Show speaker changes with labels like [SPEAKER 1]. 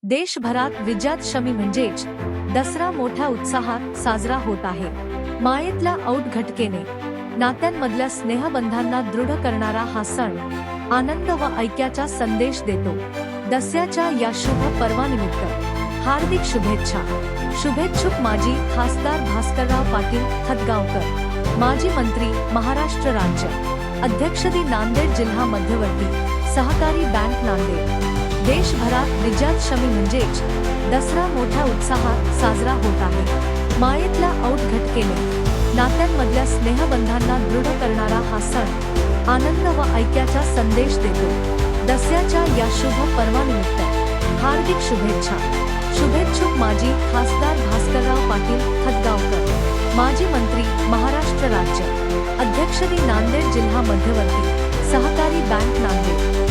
[SPEAKER 1] देशभरात विजयादशमी म्हणजेच दसरा मोठ्या उत्साहात साजरा होत आहे। मायेतल्या औट घटकेने नात्यांमधल्या स्नेहबंधांना दृढ करणारा हा सण आनंद व ऐक्याचा संदेश देतो। दसऱ्याच्या या शुभ पर्वानिमित्त हार्दिक शुभेच्छा। शुभेच्छुक माजी खासदार भास्करराव पाटील खतगावकर, माजी मंत्री, महाराष्ट्र राज्य अध्यक्षदी नांदेड जिल्हा मध्यवर्ती सहकारी बँक नांदेड। देशभरात विजयादशमी म्हणजेच दसरा मोठ्या उत्साहात साजरा होत आहे। मायेतल्या औट घटकेने नात्यांमधल्या स्नेहबंधांना दृढ करणारा हा सण आनंद व ऐक्याचा संदेश देतो। दसऱ्याच्या या शुभ पर्वानिमित्त हार्दिक शुभेच्छा। शुभेच्छुक माजी खासदार भास्करराव पाटील खतगावकर, माजी मंत्री, महाराष्ट्र राज्य अध्यक्षदी नांदेड जिल्हा मध्यवर्ती सहकारी बँक नांदेड।